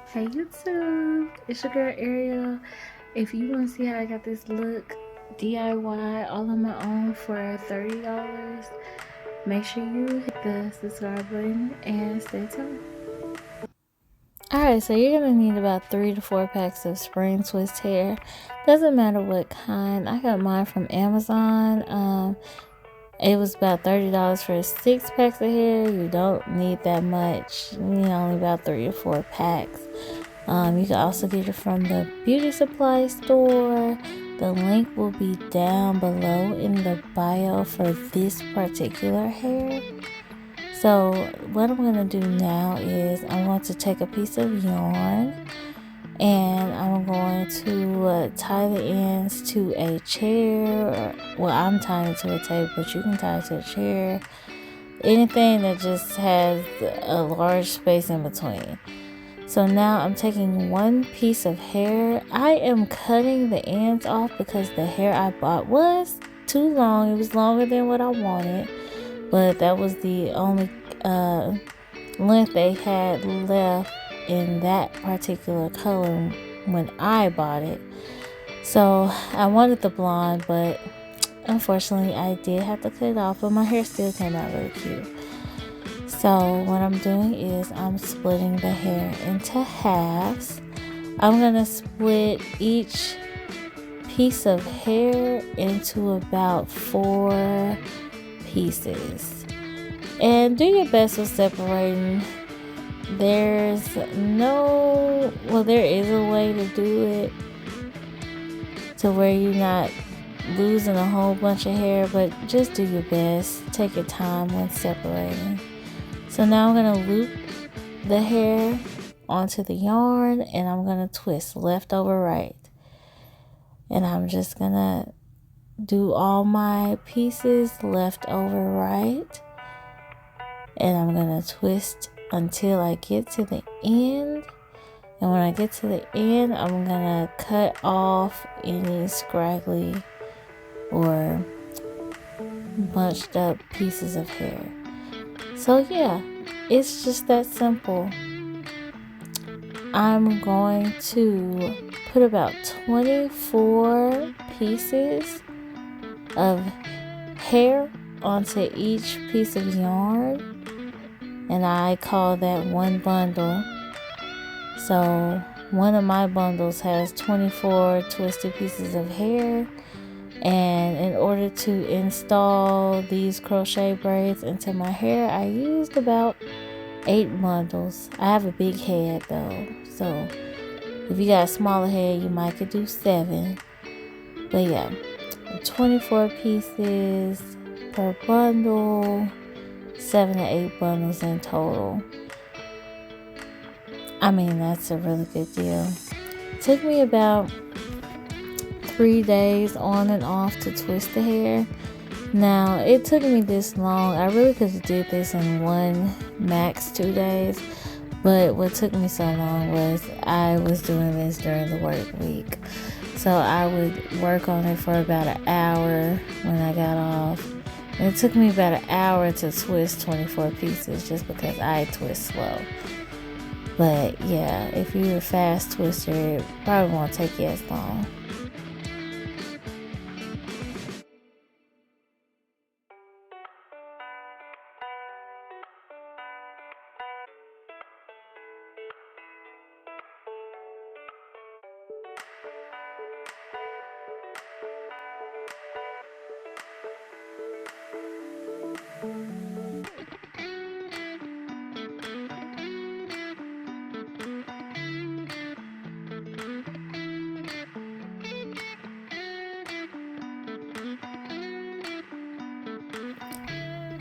Hey YouTube, it's your girl Ariel. If you want to see how I got this look DIY all on my own for $30, make sure you hit the subscribe button and stay tuned. Alright, so you're going to need about 3 to 4 packs of spring twist hair. Doesn't matter what kind. I got mine from Amazon. It was about $30 for 6 packs of hair. You don't need that much. You need only about 3 to 4 packs. You can also get it from the beauty supply store. The link will be down below in the bio for this particular hair. So what I'm going to do now is I'm going to take a piece of yarn and I'm going to tie the ends to a chair. Well, I'm tying it to a table, but you can tie it to a chair. Anything that just has a large space in between. So now I'm taking one piece of hair. I am cutting the ends off because the hair I bought was too long. It was longer than what I wanted, but that was the only length they had left in that particular color when I bought it. So I wanted the blonde, but unfortunately I did have to cut it off, but my hair still came out really cute. So what I'm doing is I'm splitting the hair into halves. I'm going to split each piece of hair into about 4 pieces. And do your best with separating. There is a way to do it to where you're not losing a whole bunch of hair, but just do your best. Take your time when separating. So now I'm going to loop the hair onto the yarn and I'm going to twist left over right. And I'm just going to do all my pieces left over right. And I'm going to twist until I get to the end. And when I get to the end, I'm going to cut off any scraggly or bunched up pieces of hair. So yeah, it's just that simple. I'm going to put about 24 pieces of hair onto each piece of yarn, and I call that one bundle. So one of my bundles has 24 twisted pieces of hair. And in order to install these crochet braids into my hair, I used about 8 bundles. I have a big head though, so if you got a smaller head, you might could do 7. But yeah, 24 pieces per bundle, 7 to 8 bundles in total. I mean, that's a really good deal. It took me about 3 days on and off to twist the hair. Now, it took me this long. I really could have did this in 1, max 2 days. But what took me so long was I was doing this during the work week. So I would work on it for about an hour when I got off. And it took me about an hour to twist 24 pieces just because I twist slow. But yeah, if you're a fast twister, it probably won't take you as long.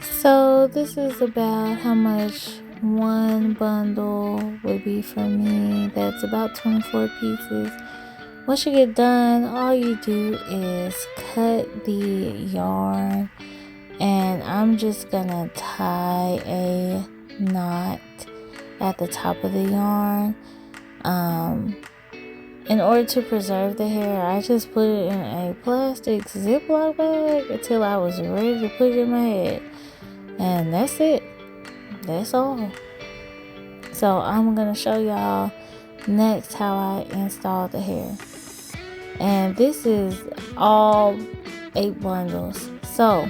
So this is about how much one bundle would be for me. That's about 24 pieces. Once you get done, all you do is cut the yarn, and I'm just gonna tie a knot at the top of the yarn. In order to preserve the hair, I just put it in a plastic Ziploc bag until I was ready to put it in my head. And that's it. That's all. So I'm going to show y'all Next, how I installed the hair. And this is all 8 bundles. So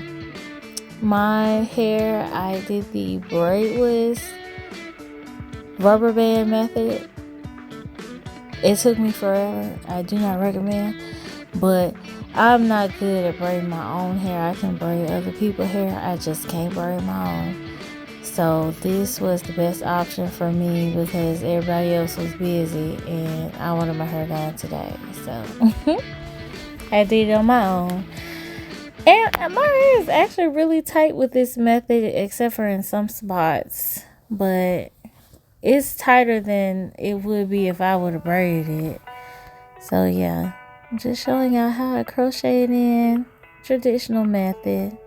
my hair, I did the braidless rubber band method. It took me forever. I do not recommend, but I'm not good at braiding my own hair. I can braid other people's hair. I just can't braid my own. So this was the best option for me because everybody else was busy and I wanted my hair done today. So I did it on my own. And my hair is actually really tight with this method, except for in some spots. But it's tighter than it would be if I would have braided it. So yeah, I'm just showing y'all how I crocheted in traditional method.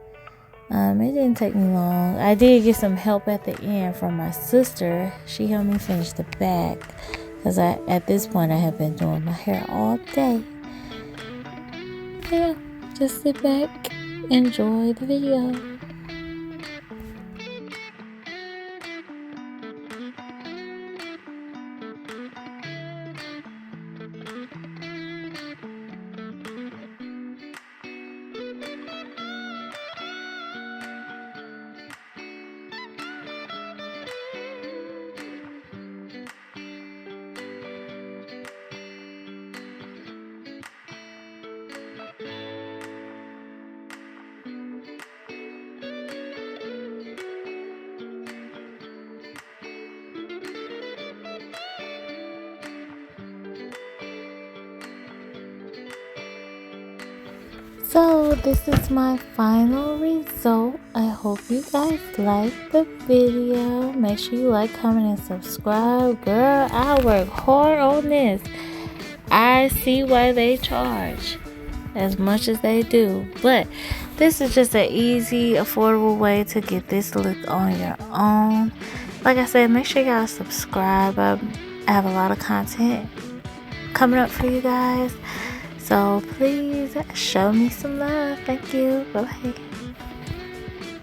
It didn't take me long. I did get some help at the end from my sister. She helped me finish the back because at this point I have been doing my hair all day. Yeah, just sit back, enjoy the video. So this is my final result. I hope you guys like the video. Make sure you like, comment, and subscribe. Girl, I work hard on this. I see why they charge as much as they do. But this is just an easy, affordable way to get this look on your own. Like I said, make sure y'all subscribe. I have a lot of content coming up for you guys. So please show me some love. Thank you. Bye-bye.